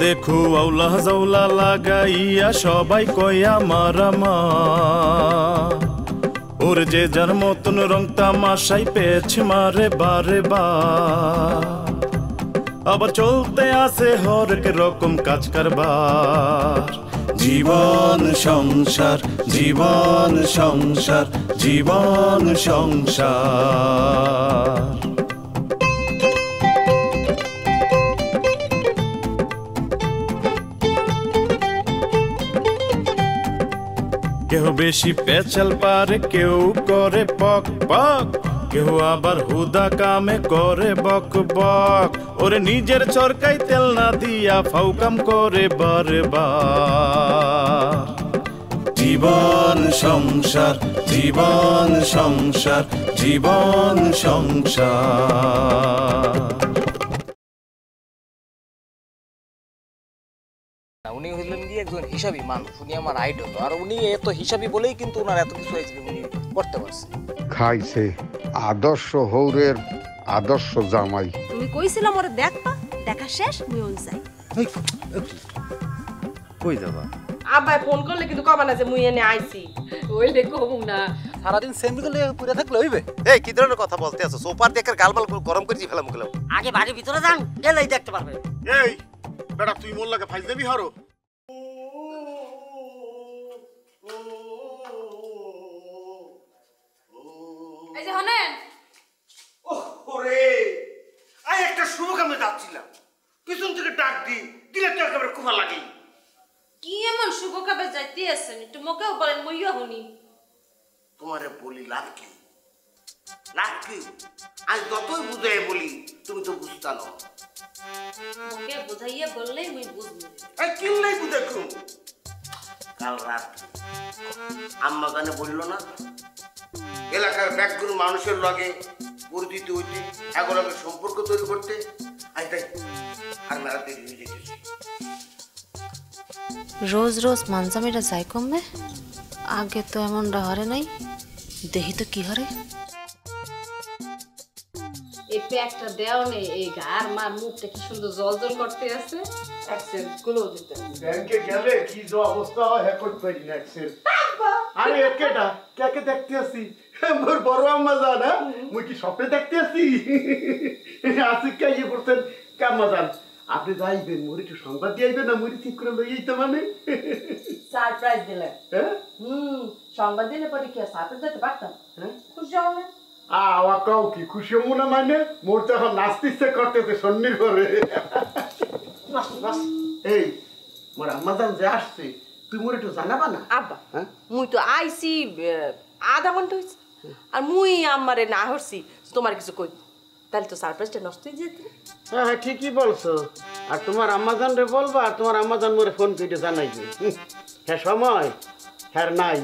দেখো আউলা জাউলা লাগাইয়া সবাই কয়া মারামা ওর যে যার মতন রং তামাশাই পেয়েছে মারে বারে বা আবার চলতে আসে হরেক রকম কাজ কারবার জীবন সংসার জীবন সংসার জীবন সংসার কেউ বেশি পেঁচাল পারে কেউ করে পক পক কেউ আবার হুদা কামে করে বক বক ওরে নিজের চরকাই তেল না দিয়া ফাউকাম করে বারে বার জীবন সংসার জীবন সংসার জীবন সংসার উনি হইলেন কি একজন হিসাবী মানুষ, উনি আমার আইডল, আর উনি এত হিসাবী বলেই কিন্তু ওনার এত কিছু হয়েছে উনি করতে পারছে। খাইছে আদর্শ হৌরের আদর্শ জামাই। তুমি কইছিলাম ওরে দেখবা, দেখা শেষ মুই ওই যাই। কই যাবা? আব্বাই ফোন করলে কিন্তু কবা না যে মুই এনে আইছি। ওইলে কমু না, সারাদিন সেমরি করলে পুরে থাকলে হইবে? এই কি ধরনের কথা বলতে আছো? সোপার দেখে গালবাল গরম করে ফেলাম গেলাম। আগে বাড়ির ভিতরে যান, গেলেই দেখতে পারবে। এই বেটা তুই মোর লাগে ফাইজ দেবি হারো। এই যে হনেন, ওরে আই একটা শুভ কামে যাচ্ছিলাম, পিছন থেকে ডাক দিলে তো একেবারে কুফা লাগি। কি এমন শুভ কাবে যাইতে আছেন? একটু মোকেও বলেন, মুইও শুনি। তোমারে বলি লাভ কি? লাভ কি? আজ যতই বুঝাই বলি তুমি তো বুঝতা না। মোকে বুঝাইয়া বললেই মুই বুঝবো। এই কিল্লাই বুঝাইছো? কাল রাত আম্মা জানে বললো না এলাকার ব্যাকগুলো মানুষের লগে পরিচিত হইতে এখন সম্পর্ক তৈরি করতে, আজ তাই আর মেলা দেরি হয়ে যেতেছে। রোজ রোজ মানজামিরা যাই কমবে, আগে তো এমনটা হরে নাই, দেখি তো কি হরে। এই প্যাকটা দেও নে, এই গার মার মুখটা কি সুন্দর জলজল করতে আছে। অ্যাকসেন্ট গুলো দিতে ব্যাংকে গেলে কি যে অবস্থা হয় হ্যাঁ করতে পারি না এক্সেল। আরে একেটা কাকে দেখতে আসি? মোর বড় আম্মা জান। হ্যাঁ মুই কি স্বপ্নে দেখতে আসি? আসিক কে ইয়ে করতেন কাম্মা জান, আপনি যাইবেন মোর একটু সংবাদ দিয়ে আইবেন না, মুড়ি ঠিক করে লইয়াই তো মানে সারপ্রাইজ দিলেন। হ্যাঁ সংবাদ দিলে পরে কি সারপ্রাইজ দিতে পারতাম? হ্যাঁ খুশি হও না? আওয়া কাউ কি খুশি হবো না মানে? মোর তো এখন নাচতে ইচ্ছে করতেছে সন্নির ঘরে। এই মোর আম্মা জান যে আসছে, তুই মোর একটু জানাবা না? আব্বা মুই তো আইছি আধা ঘন্টা হয়েছে, আর মুই আমারে না হরছি তোমার কিছু কই, তাহলে তো সারপ্রাইজটা নষ্ট হয়ে যেত। হ্যাঁ হ্যাঁ ঠিকই বলছো। আর তোমার আম্মাজান রে বলবা, আর তোমার আম্মাজান মোরে ফোন করে জানাইবে। হ্যাঁ সময় হ্যাঁ নাই,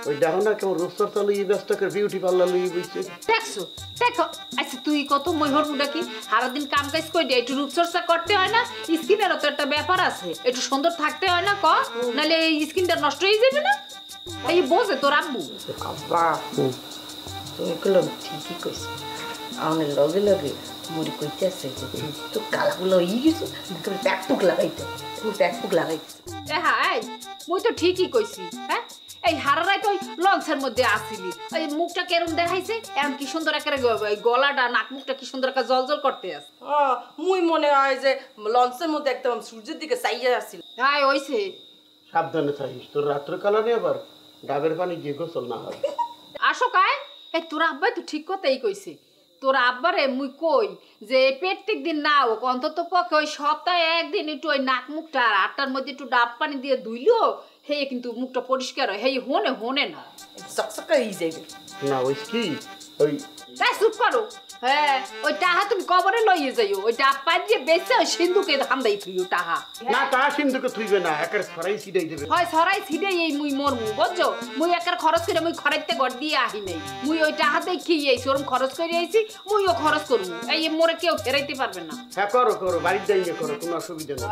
ওই দেখো না কেমন রূপচর্চা লইয়ে ব্যস্ত করে বিউটি পার্লার লইয়ে বইছে। দেখছো দেখো, আচ্ছা তুই কত মহির মুডা কি সারাদিন কাম কাজ করে একটু রূপচর্চা করতে হয় না? স্কিনেরও তো একটা ব্যাপার আছে, একটু সুন্দর থাকতে হয় না ক, নাহলে এই স্কিনটা নষ্ট হয়ে যাবে না। এই বোঝে তোর আম্মু। আব্বা তুমি গুলো ঠিকই কইছো, আমার লগে লগে মুড়ি কইতেছে তো কালাগুলো ই গেছে, তুমি ব্যাকপুক লাগাইতে, তুমি ব্যাকপুক লাগাইতে। হ্যাঁ মুই তো ঠিকই কইছি। হ্যাঁ এই হারারাই তো লঞ্চের মধ্যে আসিলি, ওই মুখটা কেরম দেখাইছে, এমন কি সুন্দর একেবারে গলাটা নাক মুখটা কি সুন্দর একটা জলজল করতে আছে। মুই মনে হয় যে লঞ্চের মধ্যে একদম সূর্যের দিকে চাইয়া আসছিল। হ্যাঁ ওইছে। সাবধানে থাকিস, তোর রাত্রকালা নিয়ে আবার ডাবের পানি গিয়ে গোসল না হয়। আসো কায়, এই তোর আব্বাই তো ঠিক কথাই কইছে। তোর আব্বারে মুই কই যে প্রত্যেক দিন না হোক অন্তত পক্ষে ওই সপ্তাহে একদিন একটু ওই নাক মুখটা আর আটটার মধ্যে একটু ডাব পানি দিয়ে ধুইলো, হে কিন্তু মুখটা পরিষ্কার হয়, হে হনে না চকচকা হয়ে যাবে না। ওই কি ওই চুপ করো। হ্যাঁ ওই টাহা তুমি কবরে লইয়ে যাইও, ওই ডাব পানি দিয়ে বেঁচে ওই সিন্ধুকে হামদাই থুইও টাহা। না তা সিন্ধুকে থুইবে না, একের ছড়াই ছিটাই দেবে। হয় ছড়াই ছিটে এই মুই মরমু বুঝছো, মুই একার খরচ করে মুই খরাইতে ঘর দিয়ে আহি নাই, মুই ওই টাহাতে খেয়ে আইছি, ওরম খরচ করে আইছি, মুইও খরচ করবো, এই মোরে কেউ ফেরাইতে পারবে না। হ্যাঁ করো করো, বাড়ির যাইয়ে করো, কোনো অসুবিধা নেই।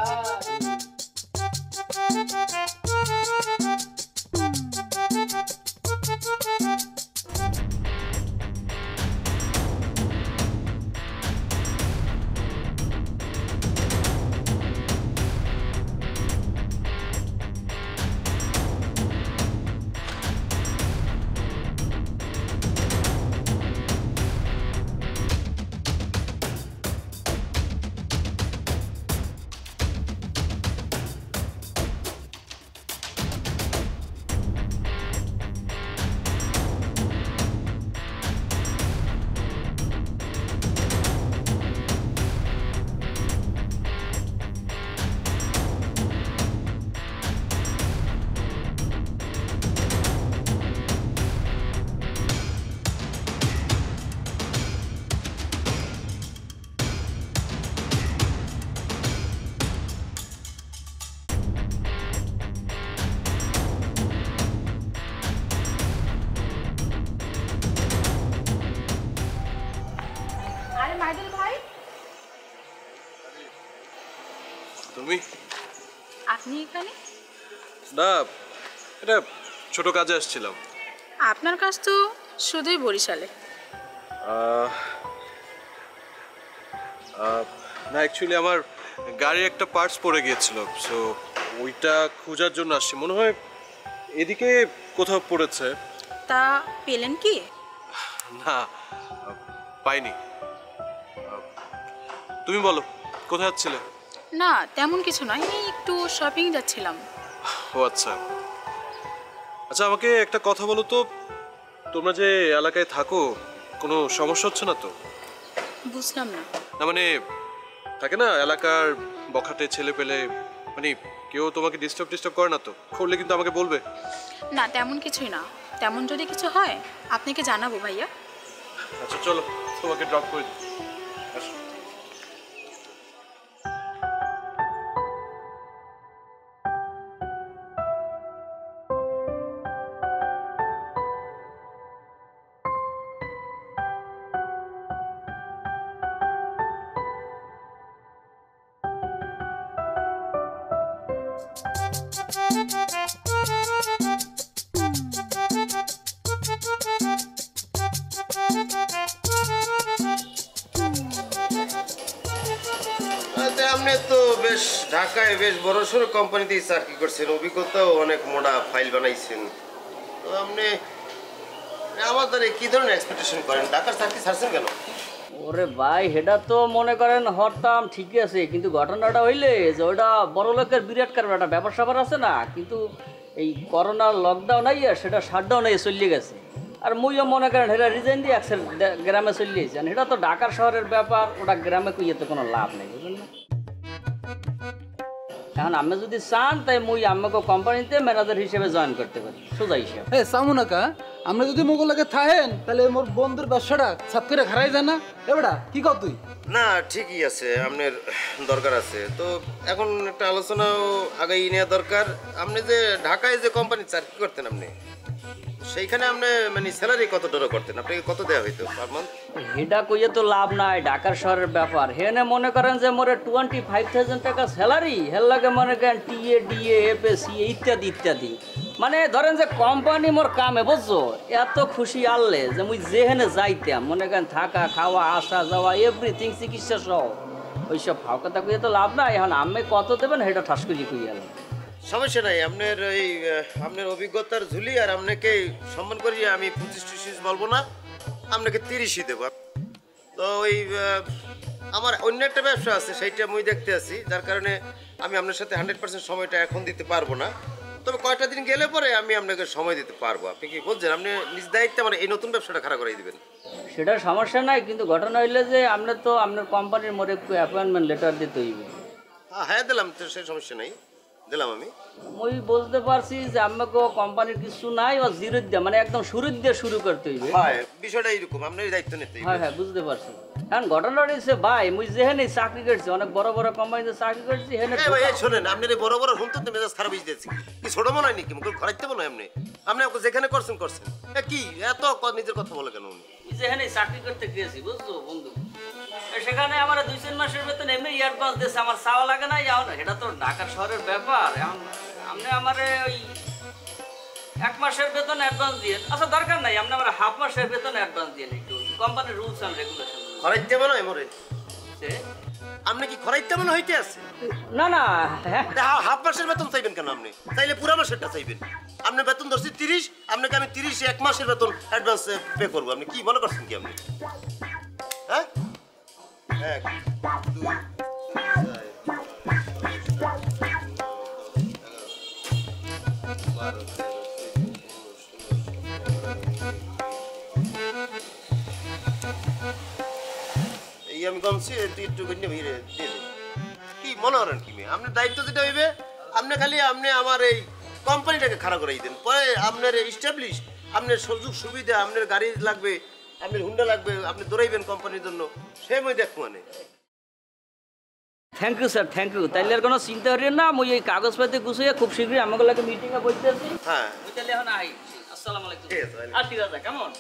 আরে মাইদুল ভাই, তুমি? আপনি এখানে? না, এটা ছোট কাজে আসছিলাম। আপনার কাজ তো শুধুই বরিশালে। না, অ্যাকচুয়ালি আমার গাড়ির একটা পার্টস পড়ে গিয়েছিল, সো ওইটা খোঁজার জন্য আসছি। মনে হয় এদিকে কোথাও পড়েছে। তা পেলেন কি? না, পাইনি। তুমি বলো, কোথায় যাচ্ছিলে? না তেমন কিছু নয়, এই একটু শপিং যাচ্ছিলাম। ও আচ্ছা আচ্ছা, আমাকে একটা কথা বলো তো, তোমরা যে এলাকায় থাকো কোনো সমস্যা হচ্ছে না তো? বুঝলাম না। না মানে থাকে না এলাকার বখাটে ছেলে পেলে, মানে কেউ তোমাকে ডিস্টার্ব করে না তো? করলে কিন্তু আমাকে বলবে। না তেমন কিছুই না, তেমন যদি কিছু হয় আপনাকে জানাবো ভাইয়া। আচ্ছা চলো, তোমাকে ড্রপ করে দিই। আসো। আপনি তো বেশ ঢাকায় বেশ বড় সড়ো কোম্পানিতেই চাকরি করছেন, অভিজ্ঞতাও অনেক মোটা ফাইল বানাইছেন। তো আপনি আমার দ্বারা কি ধরনের এক্সপেকটেশন করেন? ঢাকার চাকরি ছাড়ছেন কেন? ওরে ভাই, সেটা তো মনে করেন হরতাম ঠিকই আছে, কিন্তু ঘটনাটা হইলে যে ওটা বড় লোকের বিরাট কারণ একটা ব্যাপার স্যাপার আছে না, কিন্তু এই করোনার লকডাউন আইয়া সেটা শাটডাউন হয়ে চলিয়ে গেছে। আর মুইও মনে করেন সেটা রিজাইন দিয়ে গ্রামে চলিয়েছি। এটা তো ঢাকার শহরের ব্যাপার, ওটা গ্রামে কইতে কোনো লাভ নেই, বুঝলেন না? এখন আমি যদি চান তাই মুই আমাকে কোম্পানিতে ম্যানেজার হিসেবে জয়েন করতে পারি, সোজা হিসেবে। হ্যাঁ সামুনাকা, আমরা যদি মোগলাকে থাকেন তাহলে মোর বন্ধুর ব্যবসাটা সাপ করে খারাই যায় না? এবারে কি কর তুই? না ঠিকই আছে, আপনার দরকার আছে। তো এখন একটা আলোচনাও আগে নেওয়া দরকার। আপনি যে ঢাকায় যে কোম্পানি চাকরি করতেন, আপনি সেইখানে আপনি মানে স্যালারি কত ডলার করতেন? আপনাকে কত দেওয়া হইতো পার মান্থ? এটা কইয়ে তো লাভ নাই, ঢাকার শহরের ব্যাপার। হেনে মনে করেন যে মোরে 25,000 টাকা স্যালারি, হের লাগে মনে করেন টিএ ডিএ এফএসি ইত্যাদি ইত্যাদি। মানে ধরেন যে কোম্পানি মোর কামে, বুঝছো, এত খুশি আনলে যে মুই যেখানে যাইতাম মনে করেন থাকা খাওয়া আসা যাওয়া এভরিথিং, চিকিৎসা সহ, ওইসব ফাও কথা কইয়ে তো লাভ নাই। এখন আমি কত দেবেন সেটা ঠাস করে কইয়ে এলাম। সমস্যা নাই, আপনার এই আপনার অভিজ্ঞতার ঝুলি আর আপনাকে সম্মান করি আমি 25-30 বলবো না, আপনাকে 30ই দেবো। তো ওই আমার অন্য একটা ব্যবসা আছে, সেইটা মুই দেখতে আছি, যার কারণে আমি আপনার সাথে 100% সময়টা এখন দিতে পারবো না। তবে কয়েকটা দিন গেলে পরে আমি আপনাকে সময় দিতে পারবো। আপনি কি বলছেন আপনি নিজ দায়িত্বে আমার এই নতুন ব্যবসাটা খাড়া করাই দিবেন? সেটা সমস্যা নাই, কিন্তু ঘটনা হইলে যে আপনার তো আপনার কোম্পানির মোরে একটু অ্যাপয়েন্টমেন্ট লেটার দিতে হইবে। হ্যাঁ দিলাম, তো সেই সমস্যা নাই, দিলাম আমি। মুই বুঝতে পারছি যে আমাকে কোম্পানির কিছু নাই, ও জিরো দিয়ে মানে একদম শুরু দিয়ে শুরু করতে হইবে। হ্যাঁ বিষয়টা এইরকম, আপনারই দায়িত্ব নিতে হইবে। হ্যাঁ হ্যাঁ বুঝতে পারছি। এখন ঘটনা হচ্ছে ভাই, মুই যেখানে চাকরি করছি, অনেক বড় বড় কোম্পানিতে চাকরি করছি, হেনে ভাই শোনেন, আপনি বড় বড় শুনতে তো মেজাজ খারাপ হয়ে দিয়েছি। কি ছোট মনে হয় নাকি? মুখ ঘরাইতে মনে হয় আপনি? আপনি যেখানে করছেন কি এত নিজের কথা বলে কেন? উনি যেখানে চাকরি করতে গিয়েছি, বুঝছো বন্ধু, সেখানে আমার 2-3 মাসের বেতন এমনি অ্যাডভান্স দিয়েছে, আমার চাওয়া লাগে না। এটা তো ঢাকার শহরের ব্যাপার। এখন আপনি আমার ওই 1 মাসের বেতন অ্যাডভান্স দিয়ে, আচ্ছা দরকার নাই, আপনি আমার হাফ মাসের বেতন অ্যাডভান্স দিয়ে একটু কোম্পানির রুলস অ্যান্ড রেগুলেশন। খরাইতে মনে হয় মোরে? আপনি কি খরাইতে মনে হইতে আছে? না না, হাফ মাসের বেতন চাইবেন কেন? আপনি চাইলে পুরো মাসেরটা চাইবেন। আপনি বেতন ধরছি 30, আপনাকে আমি 30 1 মাসের বেতন অ্যাডভান্স পে করবো। আপনি কি মনে করছেন কি আপনি? হ্যাঁ 1 2 এই আমি কমছি, তুই একটু করে নিয়ে কি মনে করেন কি? আপনার দায়িত্ব যেটা হইবে, আপনি খালি আপনি আমার এই কোম্পানিটাকে খাড়া করাই দেন, পরে আপনার এস্টাবলিশ, আপনার সুযোগ সুবিধা, আপনার গাড়ি লাগবে, আপনার হুন্ডা লাগবে, আপনি দৌড়াইবেন কোম্পানির জন্য, সে মই দেখ মানে। Thank you sir, thank you. তাইলে আর কোনো চিন্তা করেন না, মুই এই কাগজপাতি গুছিয়ে খুব শীঘ্রই আমাকে লাগে মিটিংয়ে বসতে আছি। হ্যাঁ তাহলে এখন আই। আসসালামু আলাইকুম। ঠিক আছে, কেমন?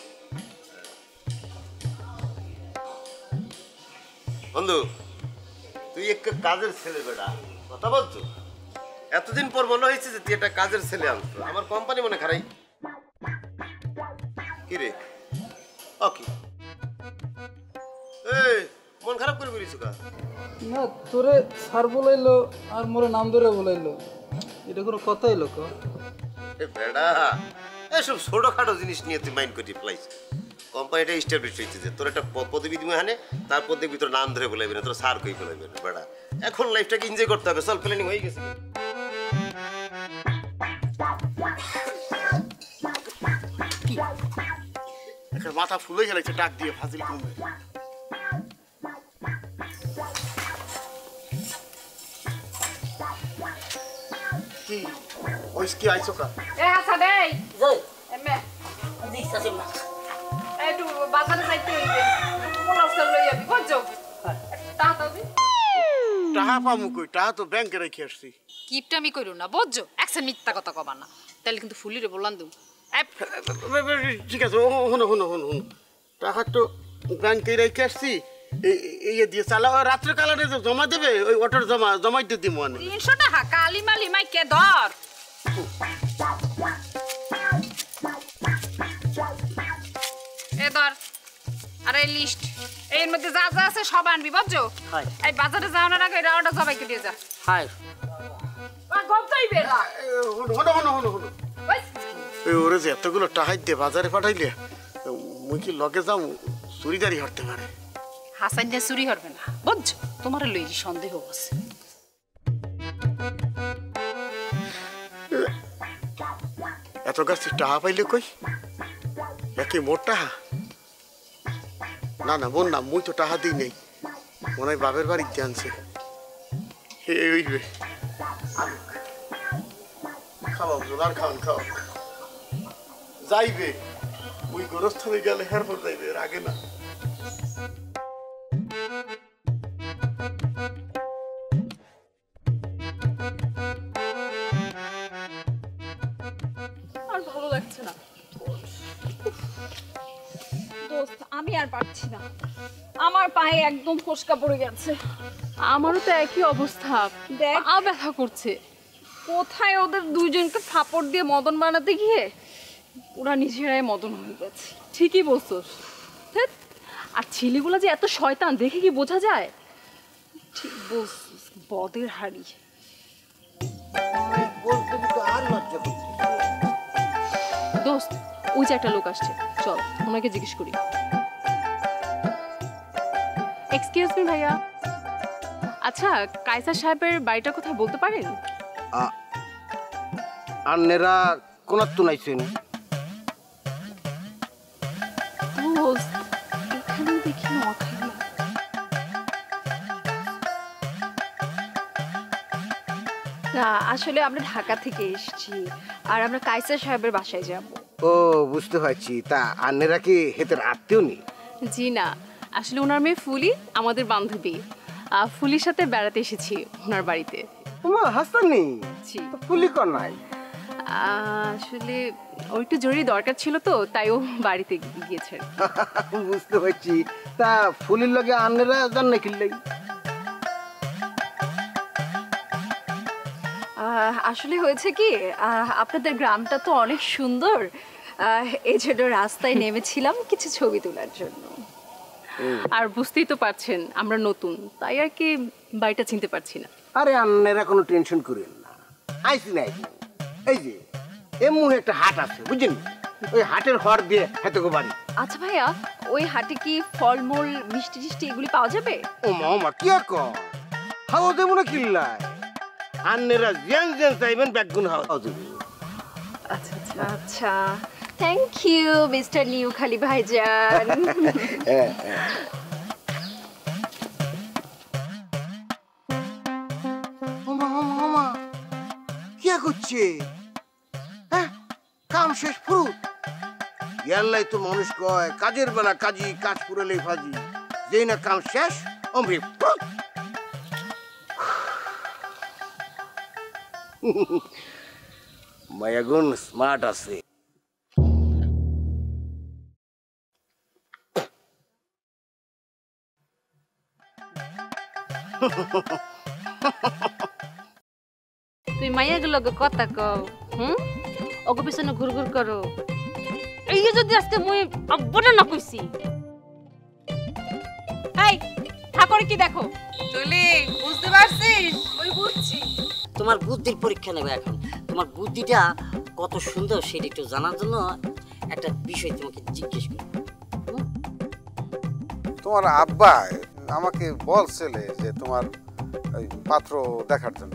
বন্ধু তুই একটা কাজের ছেলে বেটা, কথা বলছো? এতদিন পর মনে হয়েছে যে তুই একটা কাজের ছেলে আনছো, আমার কোম্পানি মনে খারাই। কি রে ওকে এই মন খারাপ করে বেরিয়েছো কা? না তোরে স্যার বলাইলো আর মোরে নাম ধরে বলাইলো, এটা কোনো কথা হইলো ক? বেড়া এসব ছোটখাটো জিনিস নিয়ে তুই মাইন্ড করে ফেলাইছিস। কোম্পানিটা এস্টাবলিশ হয়েছে যে তোর একটা পদবি দিবে হানে, তারপর দেখবি তোর নাম ধরে বলাইবে না, তোর স্যার কই বলাইবে না। বেড়া এখন লাইফটাকে এনজয় করতে হবে, সব প্ল্যানিং হয়ে গেছে। একটা মাথা ফুলে গেছে ডাক দিয়ে ফাজিল কমবে। কি ওইস কি আইছো কা? এ হাসান এই যাই এমে জি সাসিমা একটু বাজারে যাইতে হইবে, পোলাও চাল লই যাবি বুঝছো? টাকা দিবি? টাকা পামু কই? টাকা তো ব্যাংকে রেখে আসছি। কিপটা আমি কইরো না বুঝছো? একসে মিথ্যা কথা কবা না, তাহলে কিন্তু ফুলিরে বললাম দু। ঠিক আছে, হনো হনো হনো হনো, টাকা তো ব্যাংকে রেখে আসছি। এই দিয়ে চালা রাত্রে কালারে জমা দেবে, ওই অটোর জমাই দিয়ে দিব। 300 টাকা কালি মালি মাইকে ধর। এ ধর আরে লিস্ট, এর মধ্যে যা যা আছে সব আনবি বুঝছো? এই বাজারে যাওয়ার আগে এটা অর্ডার সবাইকে দিয়ে যা। হাই গমতাই বেরা হনো হনো হনো হনো, এই ওরে যে এতগুলো টাকা দিয়ে বাজারে পাঠাইলে মুই কি লগে যাও চুরিদারি হতে পারে। হাসান দিয়ে চুরি হবে না বুঝছো? তোমার লই সন্দেহ আছে। এত গাছ টাকা পাইলে কই? একই মোট টাকা? না না বোন না, মুই তো টাকা দিই নেই, মনে হয় বাপের বাড়িতে আনছে। খাওয়া জোগার খাওয়ান খাওয়া যাইবে, ওই গোরস্থানে গেলে হেরপর যাইবে, আগে না। আর ভালো লাগছে না দোস্ত, আমি আর পারছি না, আমার পায়ে একদম ফোসকা পড়ে গেছে। আমারও তো একই অবস্থা, দেখ পা ব্যথা করছে। কোথায় ওদের দুইজনকে থাপড় দিয়ে মদন বানাতে গিয়ে ওরা নিজেরাই মদন হয়ে গেছে। ঠিকই বলছোস। আর ছেলেগুলো যে এত শয়তান দেখে কি বোঝা যায়? ঠিক বলছিস, বদের হাড়ি। দোস্ত ওই যে একটা লোক আসছে, চল ওনাকে জিজ্ঞেস করি। এক্সকিউজ মি ভাইয়া, আচ্ছা কায়সার সাহেবের বাড়িটা কোথায় বলতে পারেন? আন্নেরা কোনার তো নাইছেন। এখানে দেখি না, আসলে আমরা ঢাকা থেকে এসেছি আর আমরা কায়সার সাহেবের বাসায় যাব। ও বুঝতে পারছি, তা আন্নেরা কি হেতের আত্মীয় নেই? জি না, আসলে ওনার মেয়ে ফুলি আমাদের বান্ধবী, ফুলির সাথে বেড়াতে এসেছি ওনার বাড়িতে। তোমার হাসান নেই? জি। ফুলি কর নাই? আসলে ওর একটু জরুরি দরকার ছিল তো, তাই ও বাড়িতে গিয়েছে। বুঝতে পারছি, তা ফুলির লগে আন্নেরা জান না কিনলে? আসলে হয়েছে কি, আপনাদের গ্রামটা তো অনেক সুন্দর, এই জন্য রাস্তায় নেমেছিলাম কিছু ছবি তোলার জন্য। আর বুঝতেই তো পারছেন আমরা নতুন, তাই আর কি বাড়িটা চিনতে পারছি না। আরে আন্নেরা কোনো টেনশন করেন না, আইসি নাই। এই যে এমন একটা হাট আছে বুঝছেন, ওই হাটের হর দিয়ে হেতে গো বাড়ি। আচ্ছা ভাইয়া, ওই হাটে কি ফলমূল মিষ্টি টিষ্টি এগুলি পাওয়া যাবে? ও মামা কি আর কর, হাওয়া দেবো না কিল্লায়, আন্নেরা জেন জেন চাইবেন ব্যাগুন হাওয়া দেবো। আচ্ছা আচ্ছা আচ্ছা, থ্যাংক ইউ মিস্টার নিউ খালি ভাইজান। কি করছে? হ্যাঁ কাম শেষ ফুরুত। ইয়াল্লাই তো মানুষ কয় কাজের বেলা কাজী, কাজ পুরালেই ফাজি। যেই না কাম শেষ অমরি ফুরুত। মায়াগুন স্মার্ট আছে। তুই মাইয়াগুলো কথা কও ওকে পিছনে ঘুরঘুর করো এই যদি আজকে মুই আব্বাটা না কইছি এই ঠাকুর কি দেখো তুলি বুঝতে পারছিস ওই বুঝছি তোমার বুদ্ধির পরীক্ষা নেবে এখন তোমার বুদ্ধিটা কত সুন্দর সেটা একটু জানার জন্য একটা বিষয় তোমাকে জিজ্ঞেস করি তোমার আব্বা আমাকে বলছিলে যে তোমার ওই পাত্র দেখার জন্য